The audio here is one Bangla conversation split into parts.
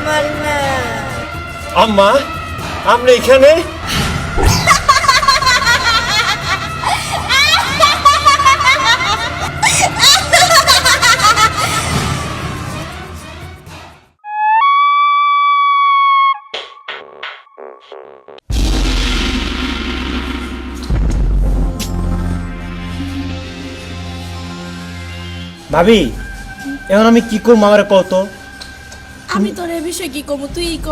আমার মা। আম্মা আমরা এখানে? ভাবি এখন আমি কি করবো আমার কত? আমি তোর এ বিষয়ে কি কমু, তুই ক।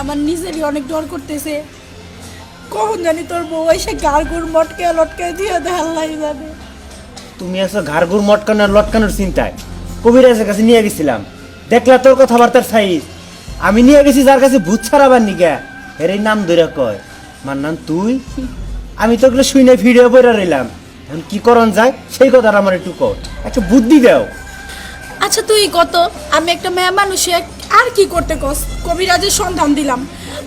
আমার নিজেরই অনেক ডর করতেছে, কখন জানি তোর বউ এসে গাড় গুড় মটকে লটকে দিয়ে দেখাল্লাই যাবে। তুমি আসো ঘাড়গুড় মটকানোর লটকানোর চিন্তায় কবিরাজের কাছে নিয়ে গেছিলাম, দেখলা তোর কথাবার্তার সাইজ। আমি নিয়ে গেছি যার কাছে ভূত ছাড়াবার নিগা, এর এই নাম ধরে কয় মান্নান তুই। আমি তো ওগুলো শুনে ভিডিও বইরা রইলাম, এখন কি করণ যায় সেই কথাটা আমার একটু কর, একটা বুদ্ধি দাও। আচ্ছা তুই কত, আমি একটা মেয়ে মানুষে আর কি করতে কস, কবিরাজের সন্ধান দিলাম।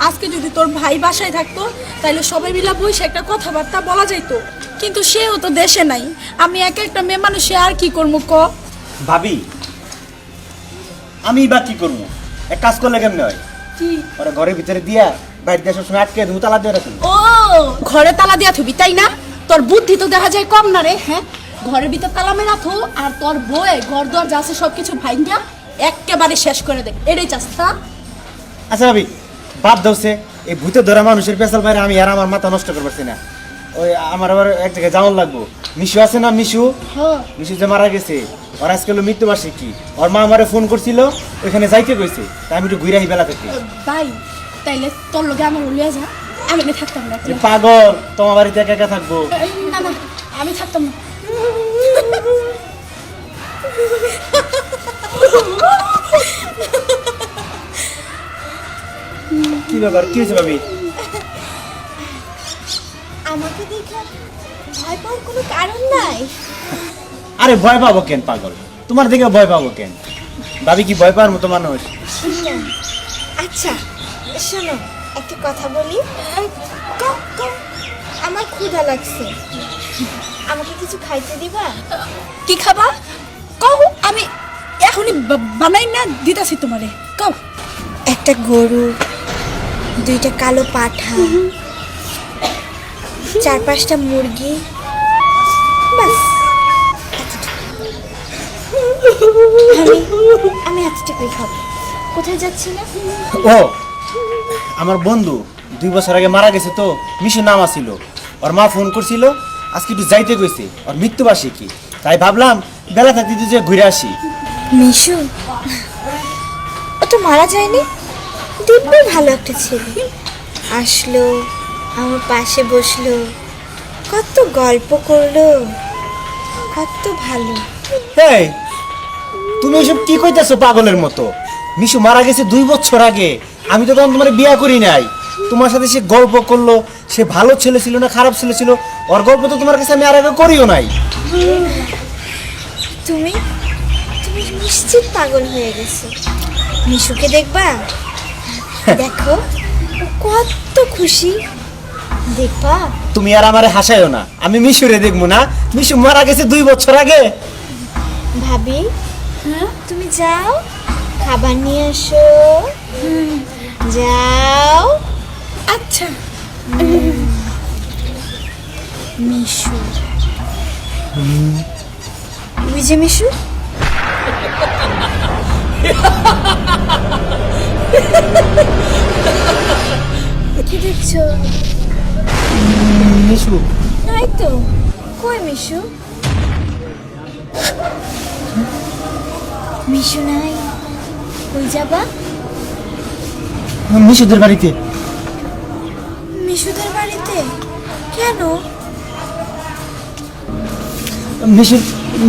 আজকে যদি তোর ভাই বাসায় থাকতো তাহলে সবাই মিলা বসে একটা কথাবার্তা বলা যাইতো, কিন্তু সেও তো দেশে নাই। আমি একা একটা মেয়ে মানুষে আর কি করবো ক। ভাবি আমি বা কি করবো, এক কাজ করলে কেমন হয়, কি? ওরা ঘরের ভিতরে দিয়া বাইরে দিয়ে সবসময় আটকে তুমি তালা দিয়ে রাখুন। ও ঘরে তালা দিয়া থুবি তাই না? তোর বুদ্ধি তো দেখা যায় কম না রে। হ্যাঁ, ঘরের ভিতর তালা মেরা থো, আর তোর বয়ে ঘর দর যা আছে সবকিছু ভাঙ্গা একেবারে শেষ করে দে, এটাই চাস্তা। আচ্ছা ভাবি বাদ দৌছে, এই ভূতে ধরা মানুষের পেশাল বাইরে আমি আর আমার মাথা নষ্ট করতে পারছি না। ওই আমার আবার এক জায়গায় যাওয়ার লাগবো। মিশু আছে না, মিশু মিশু যে মারা গেছে, ওর আজকে হলো মৃত্যুবার্ষিকী। ওর মা আমারে ফোন করছিল, ওইখানে যাইতে কইছে, তাই আমি একটু ঘুরে আহি বেলা থেকে। ভাই তাইলে তোর লগে আমার লিয়া যা, আমি না থাকতাম না। এ পাগল, তোমার বাড়িতে একা একা থাকবো? না না, আমি থাকতাম না। কি ব্যাপার, কি হয়েছে ভাবি? আমাকে দেখে ভয় পাওয়ার কোনো কারণ নাই। আরে ভয় পাবো কেন পাগল, তোমার দিকে ভয় পাবো কেন? ভাবি কি ভয় পাওয়ার মতো মানুষ? আচ্ছা শোনো, একটা কথা বলি। কও, কও। আমার ক্ষুধা লাগছে, আমাকে কিছু খাইতে দিবা? কি খাবা কও, আমি এখনই বানাই না দিতাছি তোমারে। কও। একটা গরু, দুইটা কালো পাঠা, 4-5টা মুরগি, বাস। আমি এতটুকুই খাবো। কোথায় যাচ্ছি না? ও আমার বন্ধু 2 বছর আগে মারা গেছে, তো মিশু নাম আছিল। ওর মা ফোন করছিল, আজকে একটু যাইতে কইছে, ওর মৃত্যুবার্ষিকী, তাই ভাবলাম বেলা থাকতে যে ঘুরে আসি। মিশু ও তো মারা যায়নি, দিব্যি ভালো একটা ছেলে। আসলো, আমার পাশে বসলো, কত গল্প করলো, কত ভালো। এই তুমি এসব কি কইতাছো পাগলের মতো? মিশু মারা গেছে 2 বছর আগে, আমি তো তখন তোমার বিয়া করি নাই। তোমার সাথে সে গল্প করলো, সে ভালো ছেলে ছিল না খারাপ ছেলে ছিল, ওর গল্প তো তোমার কাছে আমি আর আগে করিও নাই। তুমি তুমি নিশ্চিত পাগল হয়ে গেছো। মিশুকে দেখবা, দেখো ও কত খুশি, দেখবা। তুমি আর আমারে হাসায়ও না, আমি মিশুরে দেখবো না? মিশু মারা গেছে 2 বছর আগে। ভাবি হ্যাঁ তুমি যাও, খাবার নিয়ে এসো, যাও। আচ্ছা। মিশু, ওই যে মিশু, কি দেখছো? মিশু নাই তো, কই মিশু? মিশু নাই, কই যাবা? মিশুদের বাড়িতে। মিশুদের বাড়িতে কেন? মিশুর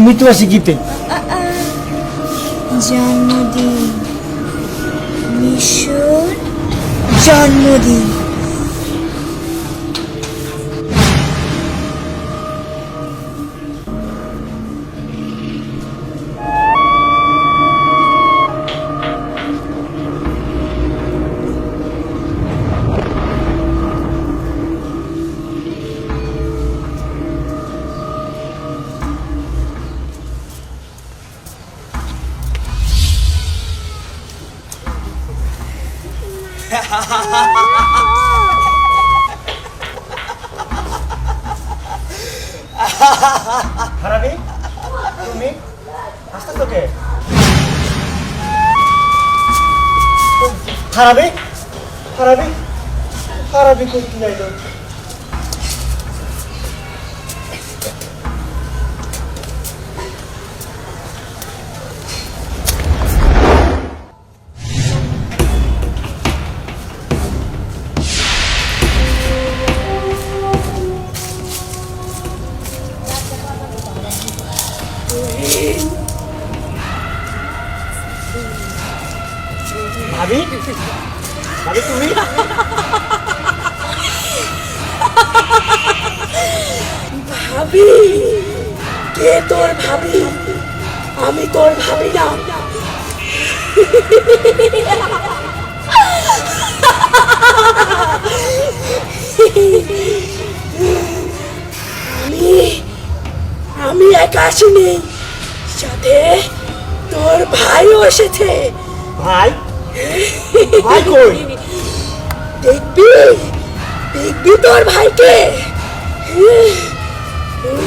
মৃত্যুবার্ষিকীতে। জন্মদিন, মিশুর জন্মদিন। হারাবি তুমি হাসতে তোকে হারাবি হারাবি হারাবি করতে যাইল ভাবি ভাবি তুমি ভাবি কে তোর ভাবি? আমি তোর ভাবি না। আমি একা আসিনি, সাথে তোর ভাইও এসেছে। ভাই ভাই কই দেখবি দেখবি তোর ভাইকে। তুই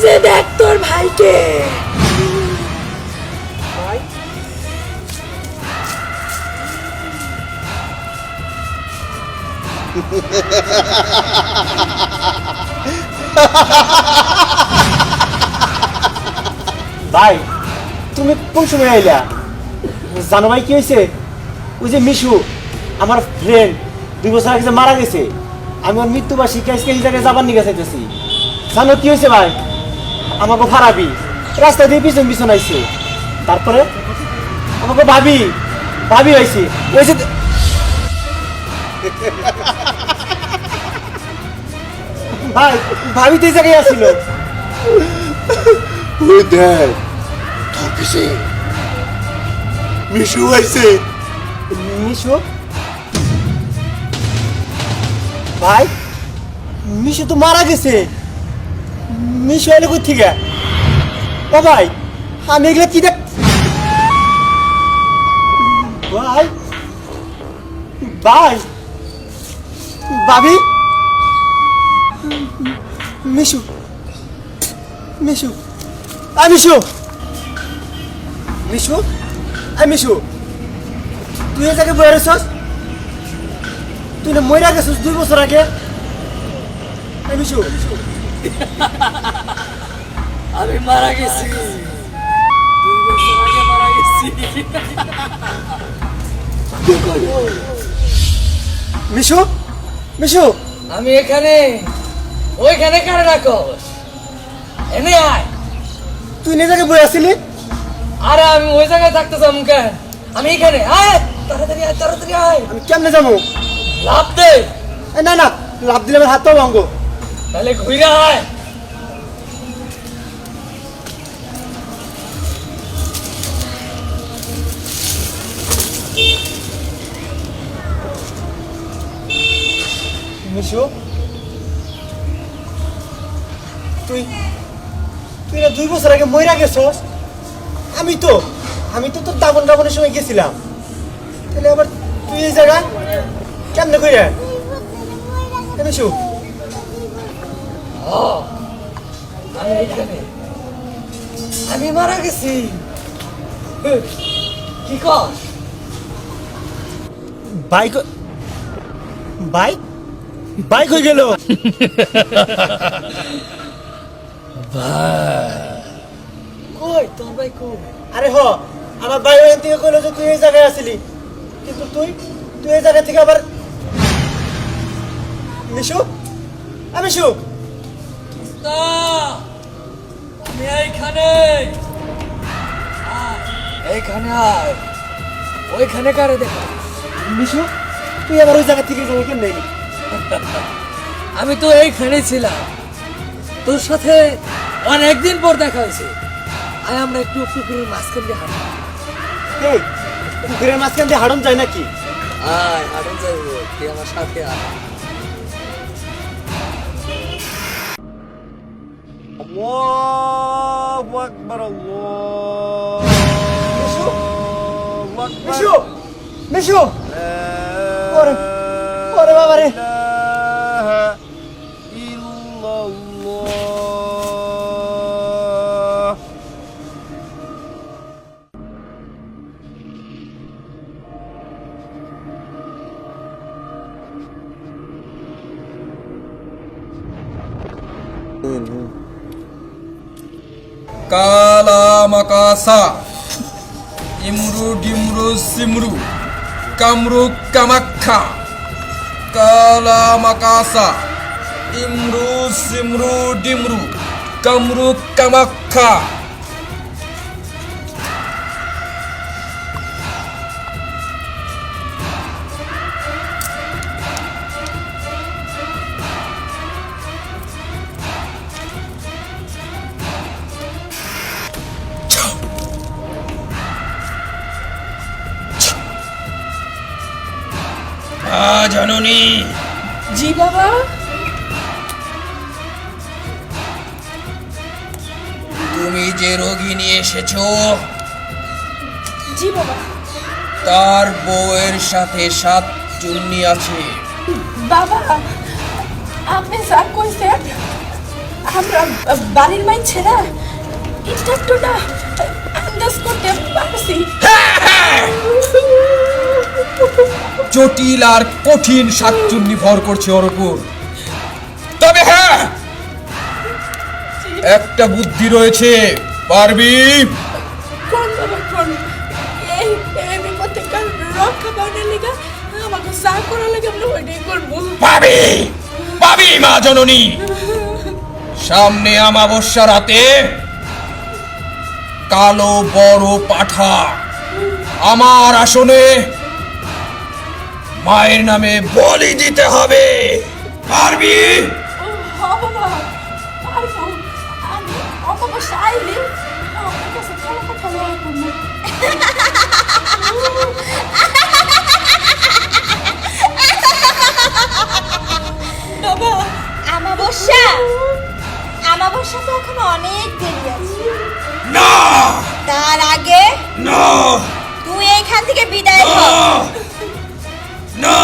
যে দেখ তোর ভাইকে। ভাই ভাই তুমি কোন সময় আইলা? জানো ভাই কি হয়েছে? ওই যে মিশু আমার ফ্রেন্ড 2 বছর আগে যে মারা গেছে, আমি ওর মৃত্যুবার্ষিকী আজকে এই জায়গায় যাবার নিয়ে চাইতেছি। জানো কি হয়েছে ভাই? আমাকে ফারাবি রাস্তা দিয়ে পিছন পিছন আইছে, তারপরে আমাকে ভাবি ভাবি হয়েছে ওই যে ভাই ভাবি তো এই জায়গায় আসছিল। ওই দেখ তোর পিছে মিশু আইছে। মিশু ভাই মিশু তো মারা গেছে। মিশু এলে কই থেকে? ও ভাই আমি এগুলো কি দেখ ভাই ভাই ভাবি মিশু মিশু আমি মিশু মিশু আমি মিশু তুই এই জায়গায় বয়ে রেছস? তুই না মইরা গেছিস 2 বছর আগে। আমি মিশু আমি মারা গেছি 2 বছর আগে মারা গেছি। মিশু মিশু আমি এখানে ওইখানে কারে রাখস? এনে আয়। তুই এই জায়গায় বয়ে আসিলি? আরে আমি ওই জায়গায় থাকতে চাম কেন? আমি এখানে আয়, তাড়াতাড়ি আয়, তাড়াতাড়ি আয়। আমি কেমনে যাবো? লাভ দে। না না লাভ দিলে আমার হাত পাও ভাঙ্গো। তাহলে ঘুরে আয়। মিশু তুই তুই না 2 বছর আগে মইরা গেছস। আমি তো তোর দাবনের সময় গেছিলাম। তাহলে আবার তুই এই জায়গা কেমনে কইরা? মিশু আমি এখানে আমি মারা গেছি। কি কস? বাইক বাইক বাইক হয়ে গেল। কই তোর ভাই কই? আরে হ আমার ভাই ওখান থেকে কইলো যে তুই এই জায়গায় আসিলি, কিন্তু তুই এই জায়গা থেকে আবার মিশু মিশু তা আমি এইখানে এইখানে আয়। ওইখানে কারে দেখা? মিশু তুই আবার ওই জায়গা থেকে যাবি কেন? আমি তো এইখানে ছিলাম, তোর সাথে অনেকদিন পর দেখা হয়েছে। আয় আমরা একটু পুকুরের মাঝখান দিয়ে হাঁটি। এই পুকুরের মাঝখান দিয়ে হাঁটন যায় নাকি? আয় হাঁটন যাইবো, তুই আমার সাথে আয়। আল্লাহু আকবার, আল্লাহু আকবার। মিশু এসো ওরে ওরে বাবা রে কালা মাকাসা ইমরু ডিমরু সিমরু কামরু কামাখ্যা কালা মাকাসা ইমরু সিমরু ডিমরু কামরু কামাখ্যা জননী জি বাবা। তুমি যে রোগী নিয়ে এসেছো জি বাবা। তার বউয়ের সাথে 7 চুন্নি আছে। বাবা আপনি যা কইছেন আমরা বাড়ির মাই ছেড়া একটু না আন্দাজ করতে পারছি। জটিল আর কঠিন 7 চুন্নি ভর করছে ওর উপর। তবে হ্যাঁ, একটা বুদ্ধি রয়েছে, পারবি? কোন বাবা কোন? এই বিপদ থেকে রক্ষা পাওয়ার লেগে আমাকে যা করার লাগে আমরা ওইটাই করবো। পাবি পাবি মা জননী। সামনে অমাবস্যা রাতে কালো বড় পাঠা আমার আসনে মায়ের নামে বলি দিতে হবে। পারবি? বাবা পারবো। আমি অমাবস্যা আইলে আমার কাছে কালো কথা লড়াই করবো। বাবা আমাবস্যা আমাবস্যা তো এখন অনেক দেরি আছে। না তার আগে না তুই এখান থেকে বিদায় হ। না,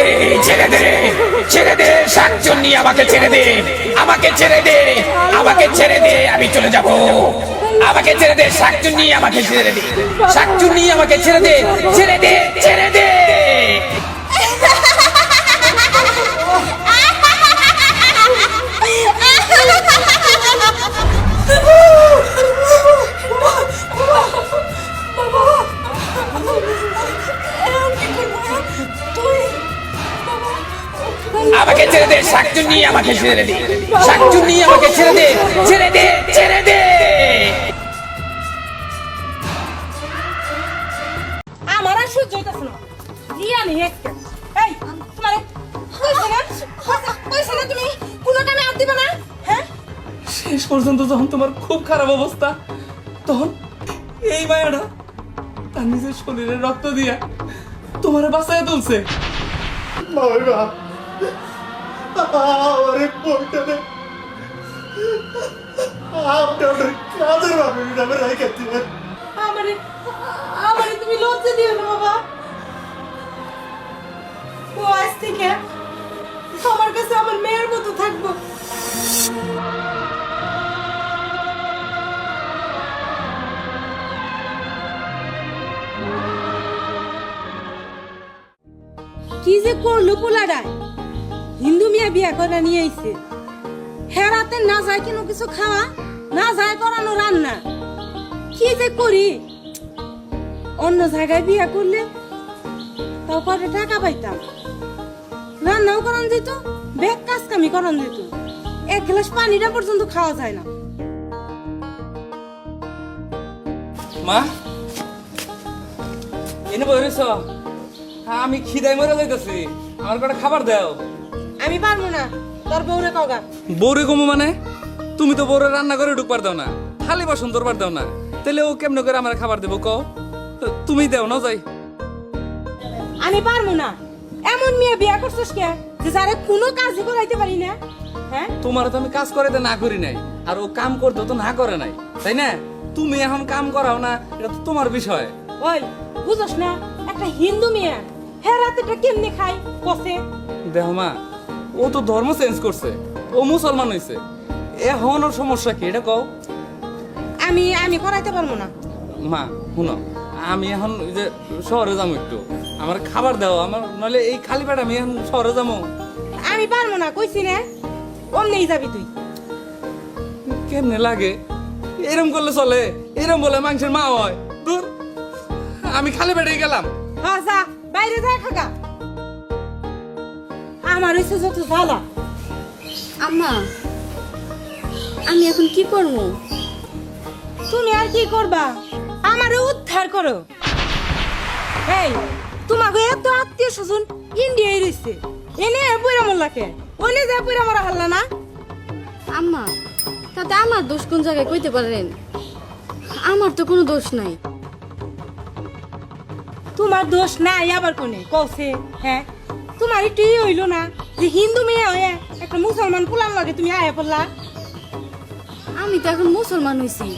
এই ছেড়ে দে, ছেড়ে দে শাকচুন্নি, আমাকে ছেড়ে দে, আমাকে ছেড়ে দে, আমাকে ছেড়ে দে, আমি চলে যাব। আমাকে ছেড়ে দে শাকচুন্নি, আমাকে ছেড়ে দে, শাকচুন্নি, আমাকে ছেড়ে দে, ছেড়ে দে, ছেড়ে দে। আমাকে ছেড়ে দে শাকচুন্নি, আমাকে ছেড়ে দে, শাকচুন্নি, আমাকে ছেড়ে দে, ছেড়ে দে, ছেড়ে দে। আমার আর সহ্য হইতাছে না। রিয়ানি একটা এই তোমারে কইছে না তুমি কোনো কামে হাত দিবা না? হ্যাঁ শেষ পর্যন্ত যখন তোমার খুব খারাপ অবস্থা, তখন এই মায়াটা তার নিজের শরীরের রক্ত দিয়া তোমারে বাঁচাইয়া তুলছে। আমারে বলতে দে আপনার কাজের ভাবে নামে রাখা দিবেন। আমারে আমারে তুমি লজ্জা দিও না বাবা। ও আজ থেকে আমার কাছে আমার মেয়ের মতো থাকবো। কি যে করলো পোলাডায়, হিন্দু মিয়া বিয়া করে নিয়ে আইছে। হেরাতে না যায় কোনো কিছু খাওয়া, না যায় করানো রান্না। কি যে করি, অন্য জায়গায় বিয়া করলে তাও পরে টাকা পাইতাম, রান্নাও করান যেত, ব্যাগ কাজ কামি করান যেত। 1 গ্লাস পানিটা পর্যন্ত খাওয়া যায় না। মা এনে বইরেছ, আমি খিদাই মরে যাইতেছি, আমার কটা খাবার দাও। আমি পারবো না, তোর বউরে কগা। বউরে কমু মানে? তুমি তো বউরে রান্না করে ঢুকবার দাও না, খালি বাসন তোরবার দাও না, তাহলে ও কেমনে করে আমার খাবার দেবো কও? তুমি দাও না যাই। আমি পারবো না। এমন মেয়ে বিয়া করছিস কে যে যারে কোনো কাজই করাইতে পারি না? হ্যাঁ তোমার তো আমি কাজ করাইতে না করি নাই, আর ও কাম করতে তো না করে নাই, তাই না? তুমি এখন কাম করাও না, এটা তো তোমার বিষয়। ওই বুঝছ না, একটা হিন্দু মেয়ে হ্যাঁ রাতেটা কেমনে খায় কষে। দেখো মা, ও তো ধর্ম চেঞ্জ করছে, ও মুসলমান হয়েছে, এখন ওর সমস্যা কি এটা কও। আমি করাইতে পারবো না। মা শুনো, আমি এখন ওই যে শহরে যাবো, একটু আমার খাবার দাও, আমার নইলে এই খালি পেট আমি এখন শহরে যাবো। আমি পারবো না কইছি না, অমনেই যাবি তুই। কেমনে লাগে এরম করলে চলে? এরম বলে মাংসের মা হয়? দূর, আমি খালি পেটে গেলাম। হ্যাঁ যা, বাইরে যা খাগা। আমার হইছে যত জ্বালা। আম্মা আমি এখন কি করব? তুমি আর কি করবা? আমারে উদ্ধার করো। এই তোমাকে এত আত্মীয় স্বজন ইন্ডিয়ায় রয়েছে, এনে পুরা মোল্লাকে ওনে যা পুরা মারা হাল্লা না। আম্মা তাতে আমার দোষ কোন জায়গায় কইতে পারেন? আমার তো কোনো দোষ নাই। তোমার দোষ নাই আবার কোনে কওছে? হ্যাঁ তোমার একটু হইলো না যে হিন্দু মেয়ে হয়ে একটা মুসলমান পোলার লাগে তুমি আয়া পড়লা? আমি তো এখন মুসলমান হইছি,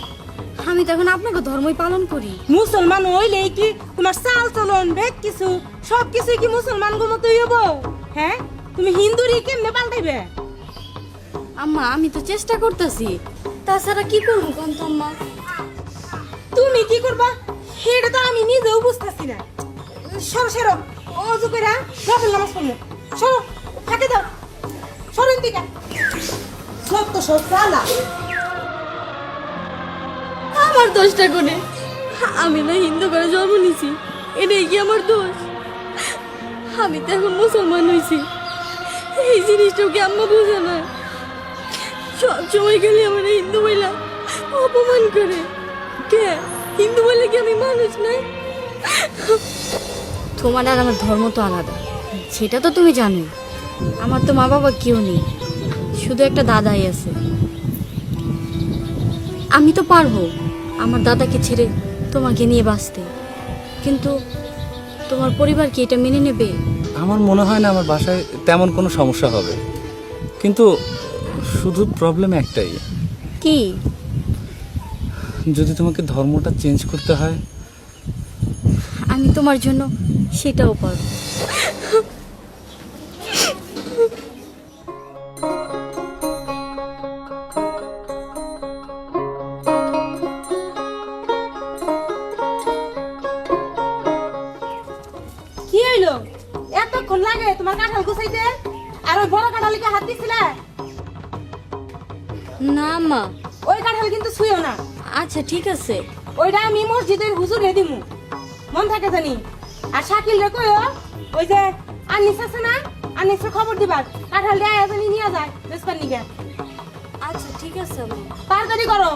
আমি তো এখন আপনাকে ধর্মই পালন করি। মুসলমান হইলেই কি তোমার চাল চলন বেগ কিছু সব কিছুই কি মুসলমান গো মতোই হবো? হ্যাঁ তুমি হিন্দুরই কেমনে পাল্টাইবে? আম্মা আমি তো চেষ্টা করতেছি, তাছাড়া কি করবো কোন তো আম্মা? তুমি কি করবা সেটা তো আমি নিজেও বুঝতেছি না। সরো সরো, অজু কইরা নফল নামাজ পড়ো। সরো, ফাঁকে দাও, সরেন দিকে। সব তো সব চালা। আমার দোষটা কোনে? আমি না হিন্দু করে জন্ম নিছি, এটাই কি আমার দোষ? আমি তো এখন মুসলমান হইছি, এই জিনিসটাও কি আম্মা বুঝে না? সব সময় গেলে আমার হিন্দু বইলা অপমান করে। কে হিন্দু বলে কি আমি মানুষ না? তোমার আর আমার ধর্ম তো আলাদা, সেটা তো তুমি জানোই। আমার তো মা বাবা কেউ নেই, শুধু একটা দাদাই আছে। আমি তো পারবো আমার দাদাকে ছেড়ে তোমাকে নিয়ে বাঁচতে, কিন্তু তোমার পরিবার কি এটা মেনে নেবে? আমার মনে হয় না আমার বাসায় তেমন কোনো সমস্যা হবে, কিন্তু শুধু প্রবলেম একটাই, কি? যদি তোমাকে ধর্মটা চেঞ্জ করতে হয়। আমি তোমার জন্য সেটাও পারবো। কি হইলো এতক্ষণ লাগে তোমার কাঁঠাল গুছাইতে? আর ওই বড় কাঁঠালিকে হাত দিছিলে? না মা। ওই কাঁঠাল কিন্তু ছুঁয়ো না। আচ্ছা ঠিক আছে। ওইটা আমি মসজিদের হুজুরে দিমু, মন থাকে জানি। আর শাকিল রে কইও ওই যে আনিস আছে না, আনিসের খবর দিবার কাঁঠাল দিয়ে আয়া জানি নিয়ে যায় বেসপার নিগে। আচ্ছা ঠিক আছে মা। তাড়াতাড়ি করো।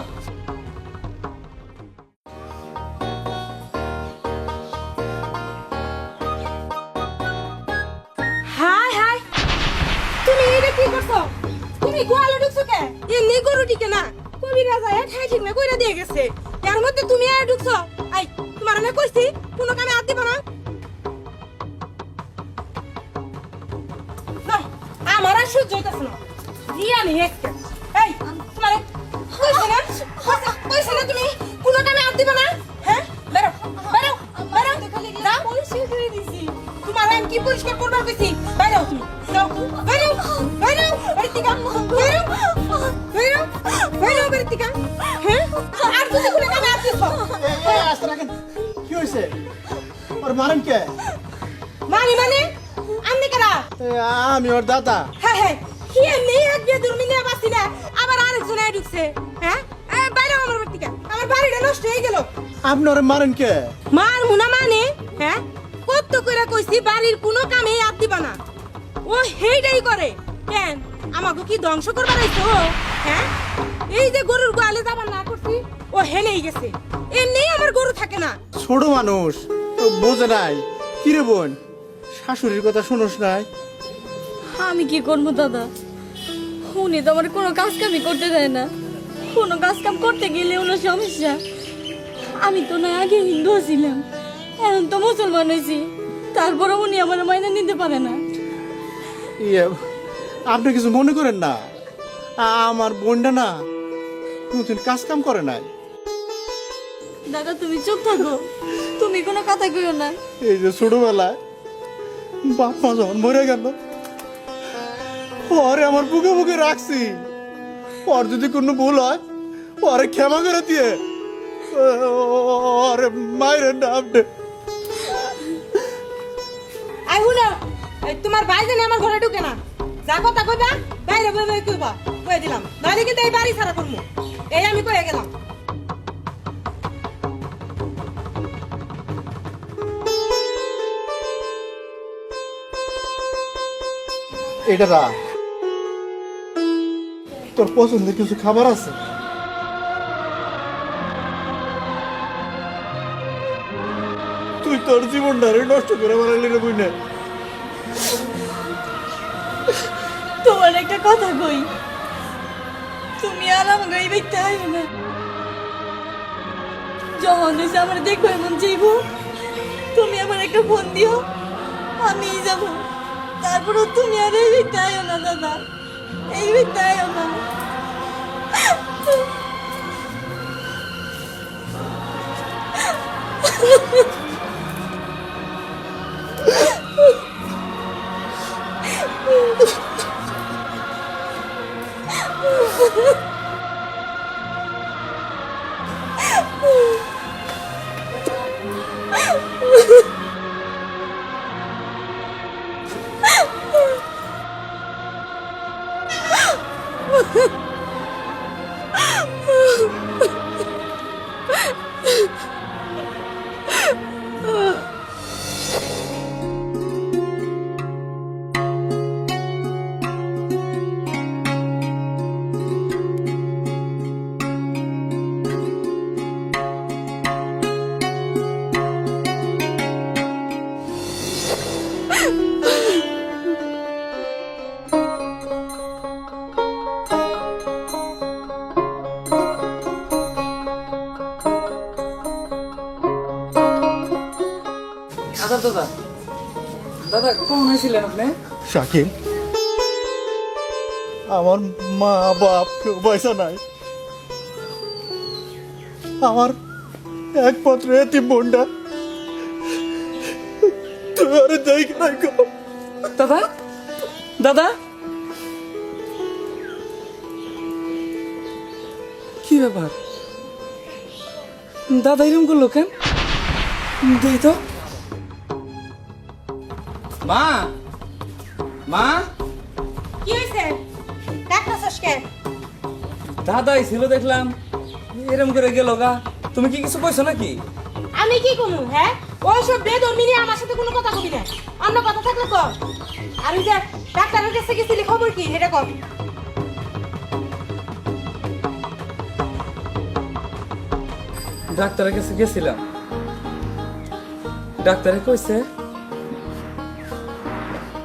হাই হাই, তুমি এটা কি করছো? তুমি গোয়ালে ঢুকছো কে? এমনি গরু টিকে না, কবিরা যায় ঠাই ঠিক না কইরা দিয়ে গেছে, এর মধ্যে তুমি আর ঢুকছো? আই তোমার আমি কইছি কোনো কামে হাত দিবা না। না, আমার আর সহ্য হইতাছে না। রিয়ানি একটা এই তোমারে কইছে না তুমি কোনো কামে হাত দিবা না? হ্যাঁ বেরো বেরো বেরো, না পরিষ্কার করে দিছি। তোমার আমি কি পরিষ্কার করবার কইছি? বেরো তুমি, যাও বেরো বেরো বেরতিকা, বেরো বেরো বেরো বেরতিকা। হ্যাঁ আর তুমি কোনো কামে হাত দিছো? এই আস্তে রাখেন, কি হয়েছে? ওর মারেন কে? মানি মানে আমনি কারা? আমি ওর দাদা। হ্যাঁ হ্যাঁ, কি এমনি এক বিয়ে দুর্মিনে বাসি না, আবার আরেকজন আয় ঢুকছে। হ্যাঁ বাইরে আমার বাড়ি থেকে, আমার বাড়িটা নষ্ট হয়ে গেল। আপনি ওরে মারেন কে? মার মুনা মানে হ্যাঁ কত কইরা কইছি বাড়ির কোনো কামে হাত দিবা না, ও হেইটাই করে। কেন আমাকে কি ধ্বংস করবার আইছো? হ্যাঁ এই যে গরুর গোয়ালে যাবার না করছি, ও হেলেই গেছে। এমনি আমার গরু থাকে না। ছোট মানুষ বোঝে নাই। কি রে বোন, শাশুড়ির কথা শুনোস নাই? আমি কি করবো দাদা, উনি তো আমার কোনো কাজ কামই করতে দেয় না। কোনো কাজ কাম করতে গেলে ওনার সমস্যা। আমি তো না আগে হিন্দু ছিলাম, এখন তো মুসলমান হয়েছি, তারপরে উনি আমার মাইনে নিতে পারে না। ইয়ে, আপনি কিছু মনে করেন না, আমার বোনটা না কোনদিন কাজ কাম করে নাই। কি বলেন? আমি ওরে বিয়ে করছি, ও আমার বোন। তাহলে দাদা তুমি চুপ থাকো, তুমি কোনো কথা কইও না। এই যে ছোটবেলায় বাপ মা যখন মরে গেল, ওরে আমার বুকে বুকে রাখছি। ওর যদি কোনো ভুল হয় ওরে ক্ষমা করে দিয়ে ওরে মায়ের নাম আই হুনো, তোমার ভাই জানে আমার ঘরে ঢুকে না। যা কথা কইবা বাইরে বই বই কইবা, কই দিলাম। নাইলে কিন্তু এই বাড়ি ছাড়া করমু। এই আমি কইয়া গেলাম। এটা রাখ, তোর পছন্দের কিছু খাবার আছে? তুই তোর জীবনটারে নষ্ট করে বানালি রে বুঝনে। তোমার একটা কথা কই, তুমি আর আমাকে এই ব্যক্তি আইও না। যখন এসে আমার দেখো এমন যাইব, তুমি আমার একটা ফোন দিও, আমি যাব। তারপরও তুমি আর এই ব্যক্তি আইও না দাদা, এই ব্যক্তি আইও না। আচ্ছা দাদা, দাদা কেমন হয়েছিলেন আপনি? শাকিল, আমার মা বাপ কেউ পয়সা নাই। আমার একমাত্র এতিম বোনটা তুই আরে দেখ নাই গো। দাদা, দাদা কি ব্যাপার? দাদা এরকম করলো কেন? দেখি তো। মা, মা, কি হইছে? ডাক্তারছস কে? দাদাই ছিল দেখলাম, এরকম করে গেল গা। তুমি কি কিছু কইছো নাকি? আমি কি কমু? হ্যাঁ, ওই সব বেদর্মী নিয়ে আমার সাথে কোনো কথা কবি না। অন্য কথা থাকলে কর। আমি যে ডাক্তারের কাছে গেছিলি, খবর কি এটা কর। ডাক্তারের কাছে গেছিলাম, ডাক্তারে কইছে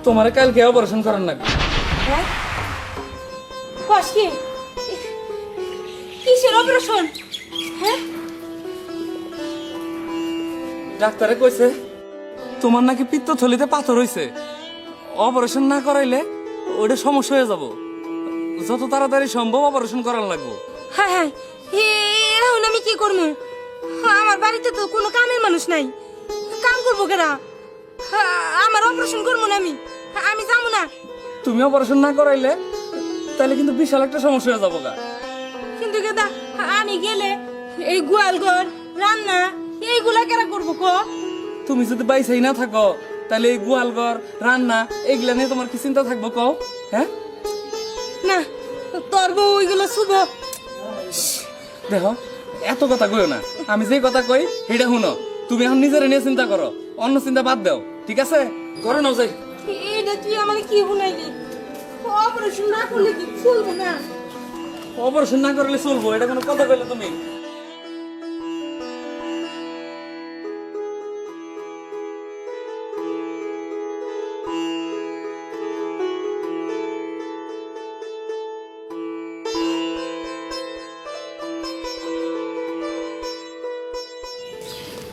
তোমার কালকে অপারেশন করার লাগবে। হ্যাঁ, কস কি? কিসের অপারেশন? হ্যাঁ, ডাক্তারে কইছে তোমার নাকি পিত্তথলিতে পাথর হইছে, অপারেশন না করাইলে ওটা সমস্যা হয়ে যাব। যত তাড়াতাড়ি সম্ভব অপারেশন করার লাগবে। হ্যাঁ হ্যাঁ, এখন আমি কি করবো? আমার বাড়িতে তো কোনো কামের মানুষ নাই, কাম করবো কেনা? আমার অপারেশন করবো না, আমি যাবো না। তুমি অপারেশন না করাইলে তাহলে কিন্তু বিশাল একটা সমস্যা হয়ে যাবো গা। কিন্তু কেদা আমি গেলে এই গোয়াল ঘর রান্না এইগুলা কেরা করবো ক? তুমি যদি বাইসাই না থাকো তাহলে এই গোয়ালঘর রান্না এগুলা নিয়ে তোমার কি চিন্তা থাকবো কও? হ্যাঁ, না, তোর বউ ওইগুলো শুভ। দেখো এত কথা কইও না, আমি যে কথা কই সেটা শুনো। তুমি এখন নিজের নিয়ে চিন্তা করো, অন্য চিন্তা বাদ দাও, ঠিক আছে? ঘরে নাও যাই। এটা তুই আমার কি শুনাইলি? অপারেশন না করলে কি চলবো না? অপারেশন না করলে চলবো, এটা কোনো কথা কইলে তুমি?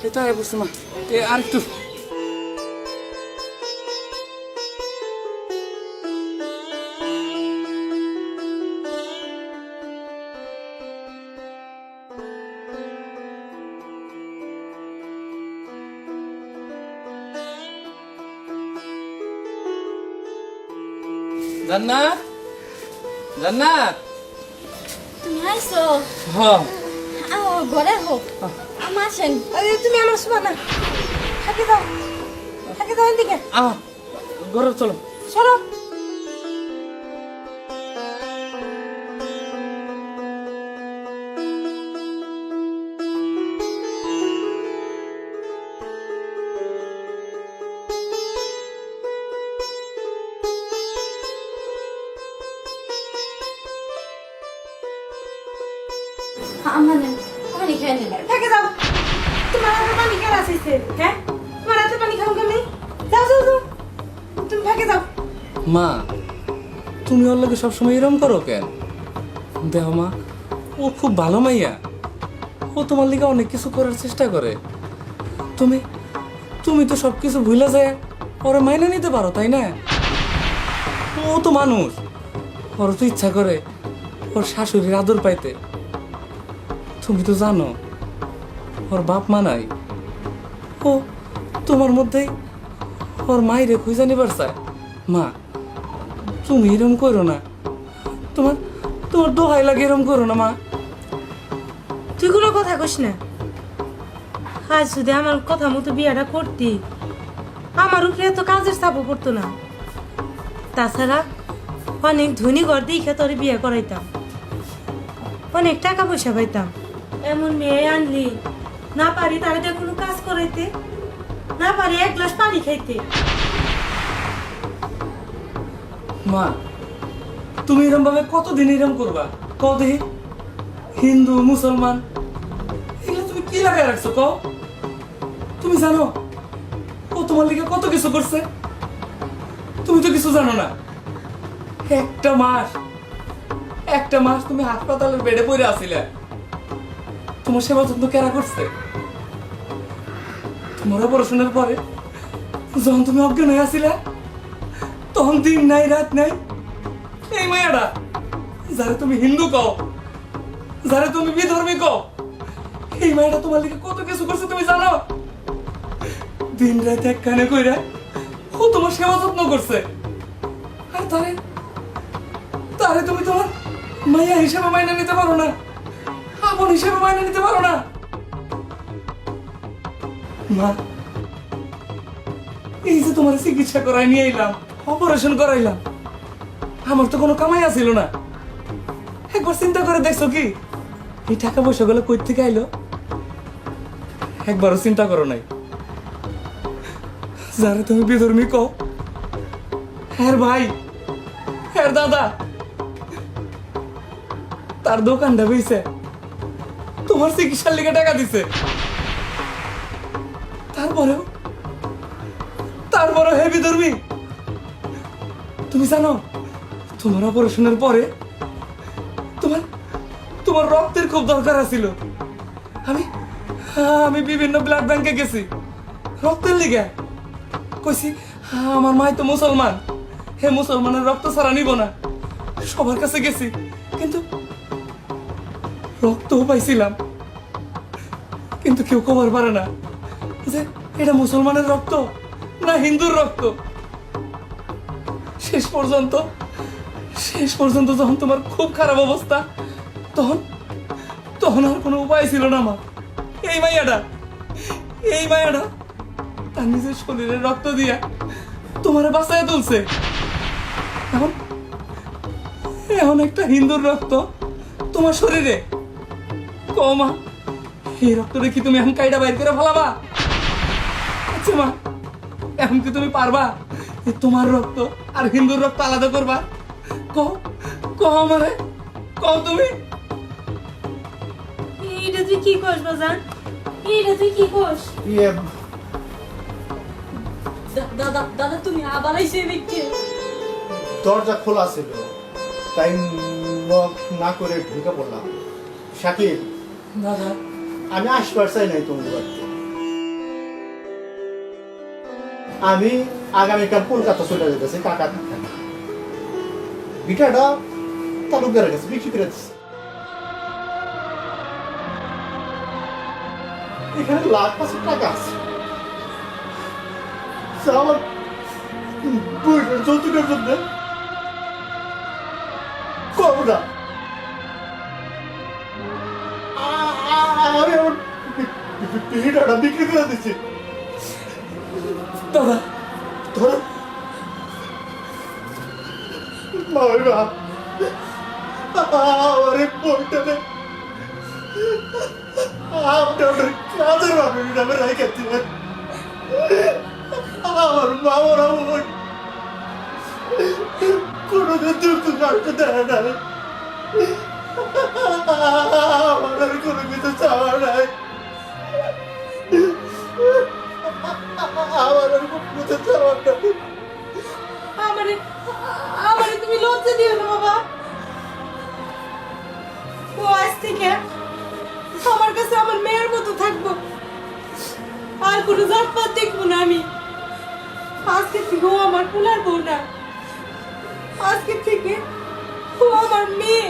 এটা বুঝছো না, আর একটু জান্নাত জান্নাত তুমি আইছো হ্যাঁ ঘরে হোক আমার আসেন। আরে তুমি আমার শোনা না, থাকে যাও এদিকে ঘরে চলো। সরো। আমার পানি খেয়ে নেন। থাকে যাও, তোমার হাতে পানি কেন আসিছে? হ্যাঁ, তোমার হাতে পানি খাও কেমনি? যাও যাও যাও, তুমি থাকে যাও। মা তুমি ওর লোকে সবসময় এরম করো কেন? দেহ মা, ও খুব ভালো মাইয়া, ও তোমার লিগে অনেক কিছু করার চেষ্টা করে। তুমি তুমি তো সব কিছু ভুলে যায় ওরা মাইনে নিতে পারো, তাই না? ও তো মানুষ, ওর তো ইচ্ছা করে ওর শাশুড়ির আদর পাইতে। তুমি তো জানো ওর বাপ মা নাই, ও তোমার মধ্যেই ওর মাইরে খুঁজে নিবার চায়। মা তুমি এরম করো না, তোমার তোমার দোহাই লাগে এরম করো না মা। তুই কোনো কথা কইস না। আজ যদি আমার কথা মতো বিয়েটা করতি, আমার উপরে এত কাজের চাপও পড়তো না। তাছাড়া অনেক ধনী ঘর দেখে তোর বিয়ে করাইতাম, অনেক টাকা পয়সা পাইতাম। এমন মেয়ে আনলি, না পারি তারে দিয়ে কোনো কাজ করাইতে, না পারি এক গ্লাস পানি খাইতে। মা তুমি এরম ভাবে কতদিন এরম করবা? কবে হিন্দু মুসলমান এগুলো তুমি কি লাগাই রাখছো? কও, তুমি জানো ও তোমার লিগে কত কিছু করছে? তুমি তো কিছু জানো না। একটা মাস তুমি হাসপাতালের বেডে পড়ে আছিলে, তোমার সেবা যত্ন কেরা করছে? তোমার অপারেশনের পরে যখন তুমি অজ্ঞান হয়ে আসছিলে, তখন দিন নাই রাত নাই এই মায়াটা, যারে তুমি হিন্দু কও, যারে তুমি বিধর্মী কও, এই মায়াটা তোমার লিগে কত কিছু করছে তুমি জানো? দিন রাত এক কানে কইরা ও তোমার সেবা যত্ন করছে। আর তারে তুমি তোমার মাইয়া হিসেবে মাইনা নিতে পারো না, আপন হিসেবে মাইনা নিতে পারো না। মা এই যে তোমার চিকিৎসা করাই নিয়ে এলাম, অপারেশন করাইলাম, আমার তো কোনো কামাই আসিল না। একবার চিন্তা করে দেখছো কি এই টাকা পয়সা গুলো কই থেকে আইলো? একবারও চিন্তা করো নাই। যারা তুমি বিধর্মী কও, হ্যাঁ ভাই, হ্যাঁ দাদা, তার দোকানটা বেইছে তোমার চিকিৎসার লিগে টাকা দিছে। তারপরেও হে বিধর্মী, তুমি জানো তোমার অপারেশনের পরে তোমার রক্তের খুব দরকার আছিল। আমি বিভিন্ন ব্লাড ব্যাংকে গেছি রক্তের লিগে, কইছি আমার মাই তো মুসলমান, হে মুসলমানের রক্ত ছাড়া নিব না। সবার কাছে গেছি, কিন্তু রক্তও পাইছিলাম, কিন্তু কেউ কবার পারে না যে এটা মুসলমানের রক্ত না হিন্দুর রক্ত। শেষ পর্যন্ত যখন তোমার খুব খারাপ অবস্থা, তখন আর কোনো উপায় ছিল না মা। এই মাইয়াটা তার নিজের শরীরের রক্ত দিয়া তোমার বাঁচায় তুলছে। এখন একটা হিন্দুর রক্ত তোমার শরীরে, মা এই রক্ত দেখি তুমি এখন কাইটা বাইর করে ফেলাবা? আচ্ছা মা, এখন কি তুমি পারবা তোমার রক্ত আর হিন্দুর রক্ত আলাদা করবা? আমারে কও তুমি। এইটা তুই কি কস বাজান? এইটা তুই কি কস? দাদা তুমি আবার এসে দেখছে। দরজা খোলা ছিল, তাই নক না করে ঢুকে পড়লাম। শাকিব দাদা, আমি আসবার চাই নাই তোমার বাড়িতে। আমি আগামীকাল কলকাতা চলে যেতেছি কাকা থাকা। বিটাটা তালুকদারের কাছে বিক্রি করে দিচ্ছে। এখানে লাখ ৫ টাকা আছে, আমার যৌতুকের জন্য কম না আমি আমার ভিটাটা বিক্রি করে দিচ্ছি দাদা ধরো মামা আমার এই বইটাতে আপনার কাজের মানুষ নামে রেখেছিলেন আমার বাবার আমার কোনোদিন দুঃখ কষ্ট দেয় না আমার আর কোনো কিছু চাওয়া নাই আমার আর কোনো কিছু চাওয়া নাই আমারে আমারে তুমি লজ্জা দিও না বাবা। ও আজ থেকে আমার কাছে আমার মেয়ের মতো থাকবো, আর কোনো জাতপাত দেখবো না আমি। আজকে থেকে ও আমার পোলার বউ না, আজকে থেকে ও আমার মেয়ে।